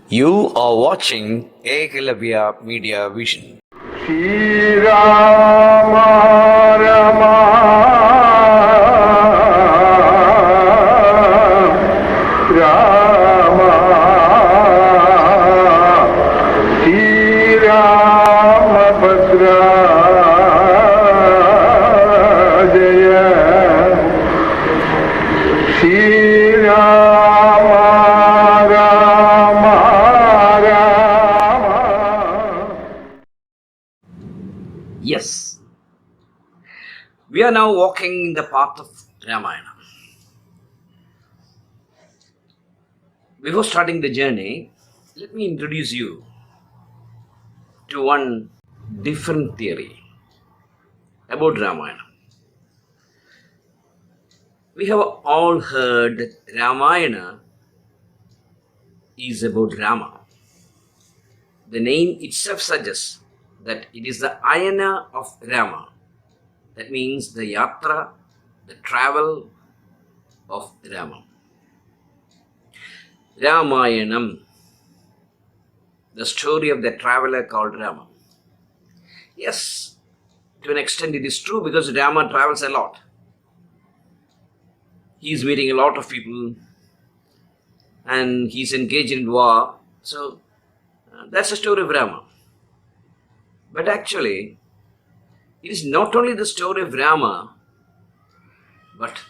You are watching EKALAVYA Media Vision. Shri Rama Rama Rama Shri Rama Bhadra Jaya Shri Rama Rama Rama. Yes, we are now walking in the path of Ramayana. Before starting the journey, let me introduce you to one different theory about Ramayana. We have all heard that Ramayana is about Rama. The name itself suggests that it is the ayana of Rama. That means the yatra, the travel of Rama. Ramayanam, the story of the traveler called Rama. Yes, to an extent it is true because Rama travels a lot. He is meeting a lot of people and he is engaged in war. So that's the story of Rama. But actually, it is not only the story of Rama, but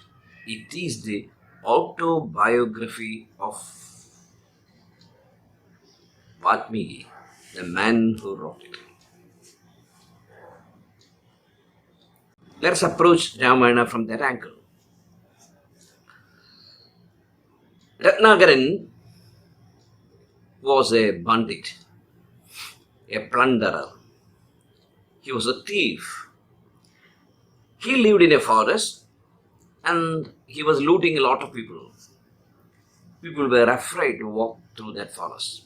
it is the autobiography of Valmiki, the man who wrote it. Let us approach Ramayana from that angle. Ratnagaran was a bandit, a plunderer. He was a thief. He lived in a forest and he was looting a lot of people. People were afraid to walk through that forest.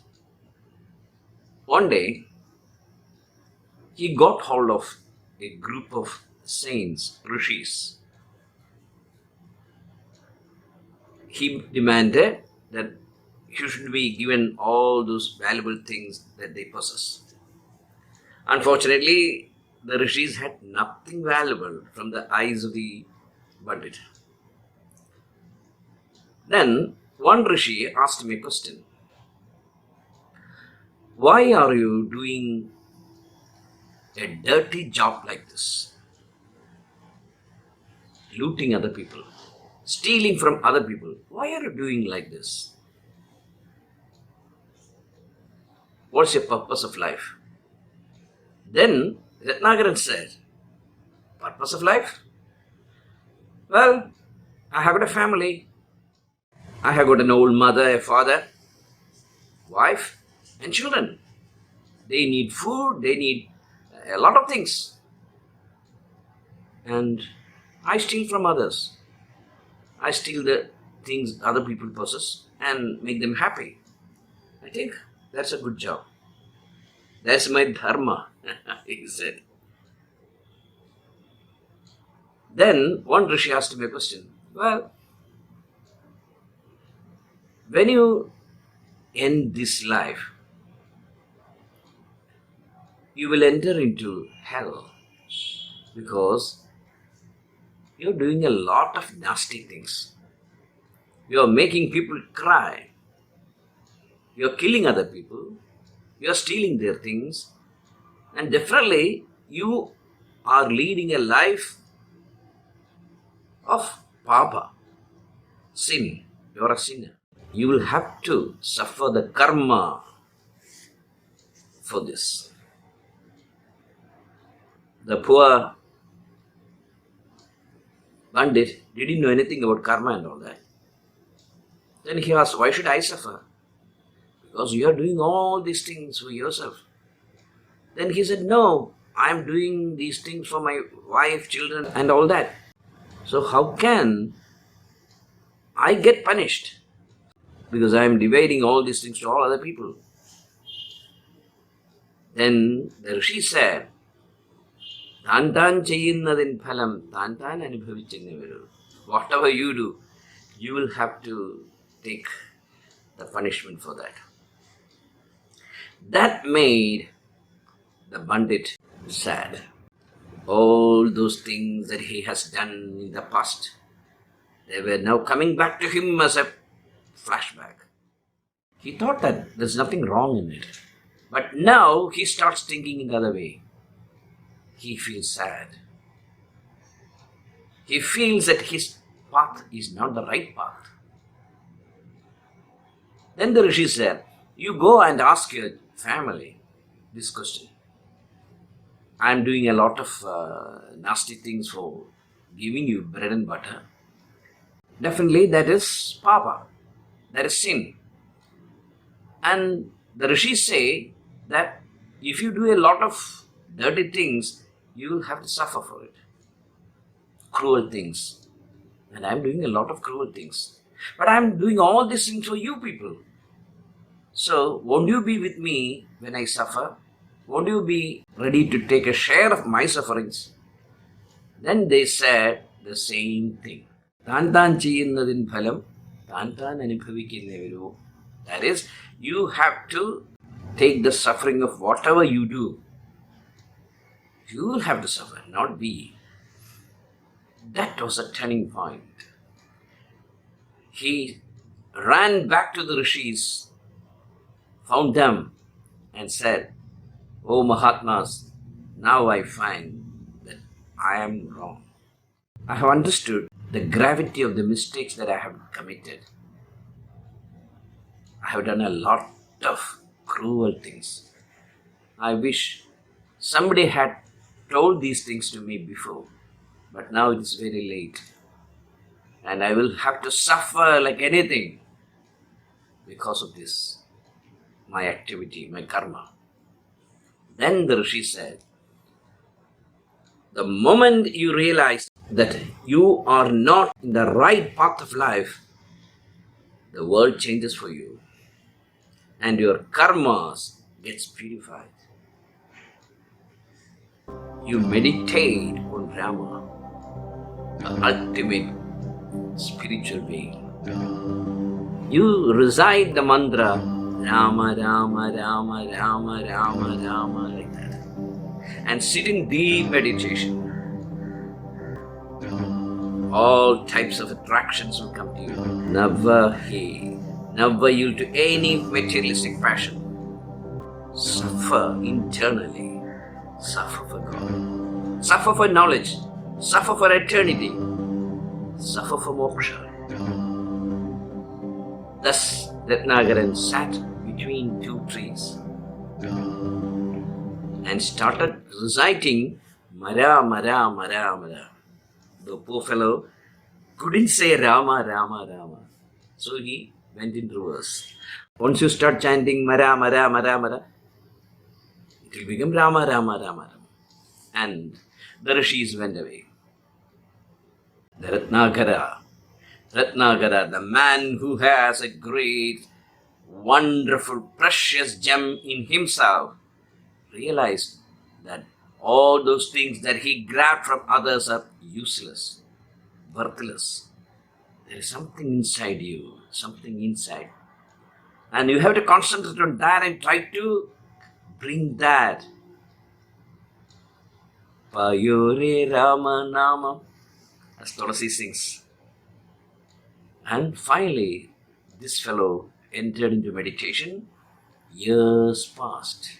One day, he got hold of a group of saints, rishis. He demanded that he should be given all those valuable things that they possess. Unfortunately, the rishis had nothing valuable from the eyes of the bandit. Then one rishi asked him a question. Why are you doing a dirty job like this? Looting other people, stealing from other people. Why are you doing like this? What's your purpose of life? Then Ratnagaran said, purpose of life? Well, I have got a family. I have got an old mother, a father, wife, and children. They need food, they need a lot of things. And I steal from others. I steal the things other people possess and make them happy. I think that's a good job. That's my dharma, he said. Then one rishi asked him a question. Well, when you end this life, you will enter into hell because you're doing a lot of nasty things. You're making people cry. You're killing other people. You're stealing their things. And definitely you are leading a life of papa, sin. You're a sinner. You will have to suffer the karma for this. The poor bandit didn't know anything about karma and all that. Then he asked, why should I suffer? Because you are doing all these things for yourself. Then he said, no, I am doing these things for my wife, children and all that. So how can I get punished? Because I am dividing all these things to all other people. Then the rishi said, whatever you do, you will have to take the punishment for that. That made the Pandit sad. All those things that he has done in the past, they were now coming back to him as a flashback. He thought that there's nothing wrong in it. But now he starts thinking in the other way. He feels sad. He feels that his path is not the right path. Then the Rishi said, you go and ask your family this question. I am doing a lot of nasty things for giving you bread and butter. Definitely that is papa. That is sin. And the Rishis say that if you do a lot of dirty things, you will have to suffer for it. Cruel things. And I am doing a lot of cruel things. But I am doing all these things for you people. So, won't you be with me when I suffer? Won't you be ready to take a share of my sufferings? Then they said the same thing. That is, you have to take the suffering of whatever you do. You will have to suffer, not we. That was a turning point. He ran back to the Rishis, found them, and said, "Oh Mahatmas, now I find that I am wrong. I have understood the gravity of the mistakes that I have committed. I have done a lot of cruel things. I wish somebody had told these things to me before, but now it is very late. And I will have to suffer like anything because of this, my activity, my karma." Then the Rishi said, the moment you realize that you are not in the right path of life, the world changes for you and your karmas gets purified. You meditate on Rama, the ultimate spiritual being. You recite the mantra Rama, Rama, Rama, Rama, Rama, Rama, like that, and sit in deep meditation. All types of attractions will come to you. Never yield to any materialistic passion. Suffer internally. Suffer for God. Suffer for knowledge. Suffer for eternity. Suffer for moksha. Thus, Ratnagaran sat between two trees and started reciting Mara, Mara, Mara, Mara. The poor fellow couldn't say Rama, Rama, Rama. So he went into reverse. Once you start chanting Mara, Mara, Mara, Mara, it will become Rama, Rama, Rama, Rama. And the Rishis went away. The Ratnagara, the man who has a great, wonderful, precious gem in himself, realized that all those things that he grabbed from others are useless, worthless. There is something inside you, something inside. And you have to concentrate on that and try to bring that. Payore Rama Nama, as Tulasi sings. And finally, this fellow entered into meditation. Years passed.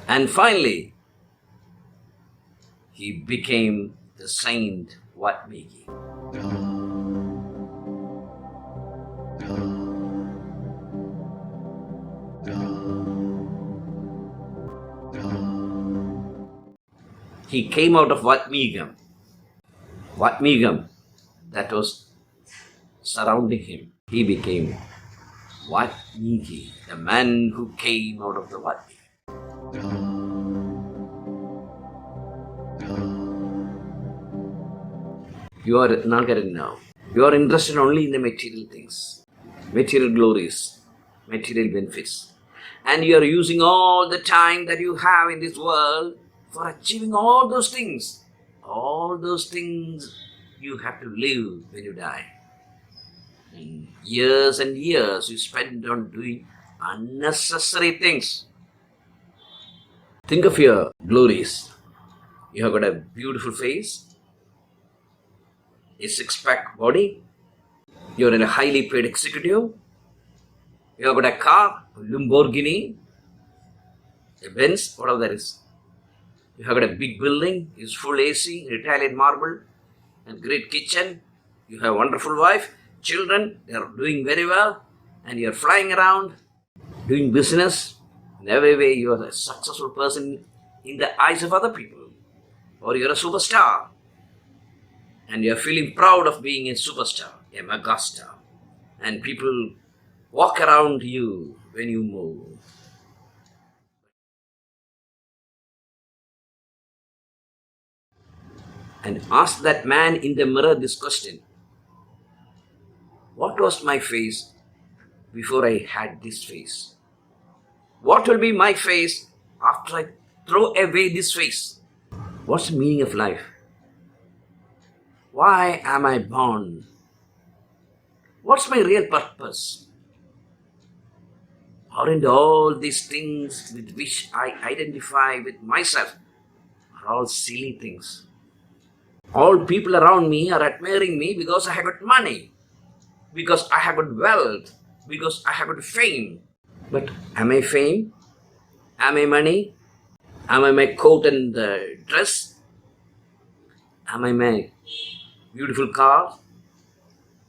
And finally, he became the saint Valmiki. He came out of Vatmigam that was surrounding him. He became Valmiki, the man who came out of the Valmiki. You are Nagaran now. You are interested only in the material things, material glories, material benefits. And you are using all the time that you have in this world for achieving all those things. All those things you have to live when you die. And years you spend on doing unnecessary things. Think of your glories. You have got a beautiful face, a six-pack body, you're in a highly paid executive, you have got a car, a Lamborghini, a Benz, whatever that is. You have got a big building, it's full AC, Italian marble, and great kitchen. You have a wonderful wife, children, they are doing very well, and you are flying around, doing business. In every way, you are a successful person in the eyes of other people. Or you are a superstar, and you are feeling proud of being a superstar, a megastar, and people walk around you when you move. And ask that man in the mirror this question: what was my face before I had this face? What will be my face after I throw away this face? What's the meaning of life? Why am I born? What's my real purpose? Aren't all these things with which I identify with myself are all silly things? All people around me are admiring me because I have got money, because I have got wealth, because I have got fame. But am I fame? Am I money? Am I my coat and dress? Am I my beautiful car?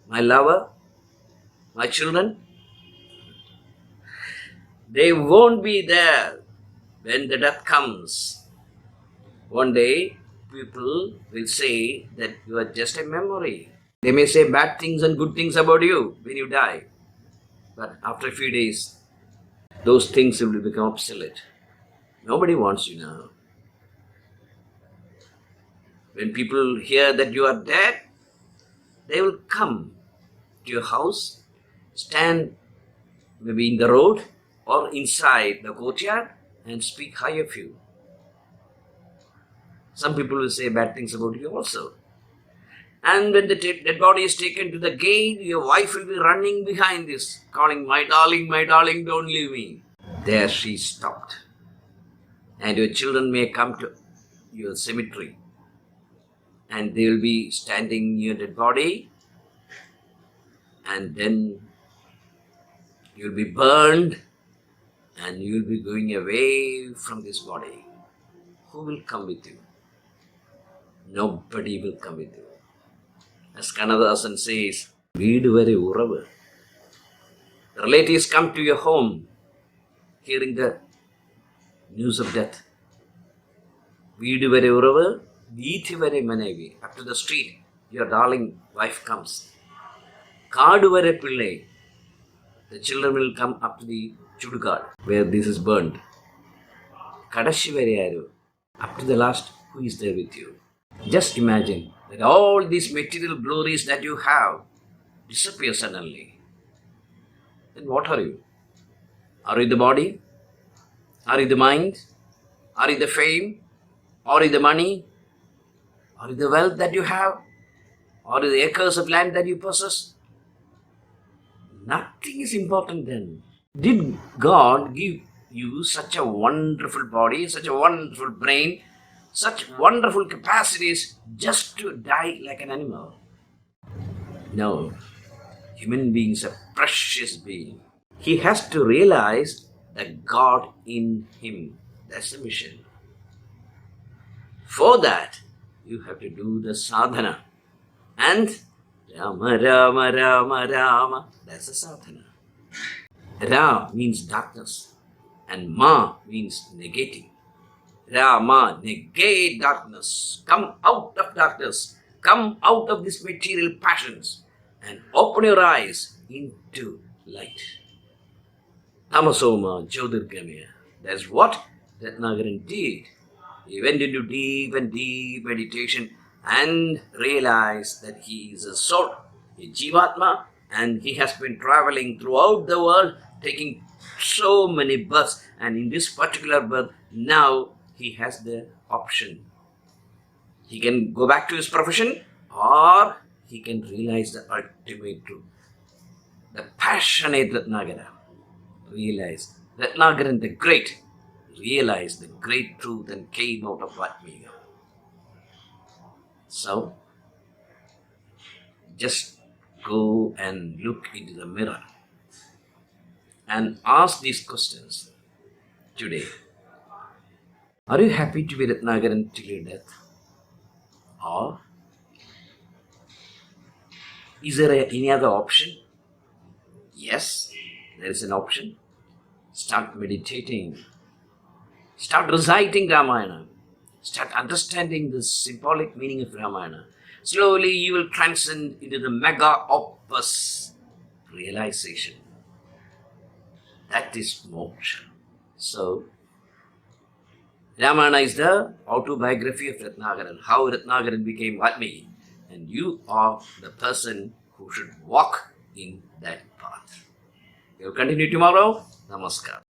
My lover? My children? They won't be there when the death comes. One day, people will say that you are just a memory. They may say bad things and good things about you when you die. But after a few days, those things will become obsolete. Nobody wants you now. When people hear that you are dead, they will come to your house, stand maybe in the road or inside the courtyard and speak high of you. Some people will say bad things about you also. And when the dead body is taken to the gate, your wife will be running behind this, calling, my darling, don't leave me. There she stopped. And your children may come to your cemetery, and they will be standing near the dead body, and then you will be burned, and you will be going away from this body. Who will come with you? Nobody will come with you. As Kannadasan says, Veedu vare uravu. Relatives come to your home, hearing the news of death. Veedu vare uravu, Veethi vare manevi. Up to the street, your darling wife comes. Kaadu vare pillai. The children will come up to the Chudukad, where this is burned. Kadashi vare yaru. Up to the last, who is there with you? Just imagine that all these material glories that you have disappear suddenly. Then what are you? Are you the body? Are you the mind? Are you the fame? Are you the money? Are you the wealth that you have? Are you the acres of land that you possess? Nothing is important then. Did God give you such a wonderful body, such a wonderful brain, such wonderful capacities just to die like an animal? No. Human being is a precious being. He has to realize that God in him. That's the mission. For that, you have to do the sadhana. And Rama, Rama, Rama, Rama. That's the sadhana. Ra means darkness. And Ma means negating. Rama, negate darkness. Come out of darkness. Come out of these material passions. And open your eyes into light. Tamasoma Jyotirgamaya. That's what Ratnagaran did. He went into deep and deep meditation and realized that he is a soul, a Jivatma, and he has been traveling throughout the world, taking so many births. And in this particular birth, now he has the option. He can go back to his profession, or he can realize the ultimate truth. The passionate Ratnagara realized, Ratnagaran the Great realized the great truth and came out of Vatmika. So, just go and look into the mirror and ask these questions today. Are you happy to be Ratnagaran till your death? Or is there any other option? Yes, there is an option. Start meditating. Start reciting Ramayana. Start understanding the symbolic meaning of Ramayana. Slowly you will transcend into the mega opus realization. That is moksha. So, Ramayana is the autobiography of Ratnagaran, how Ratnagaran became Vatmiki. And you are the person who should walk in that path. We will continue tomorrow. Namaskar.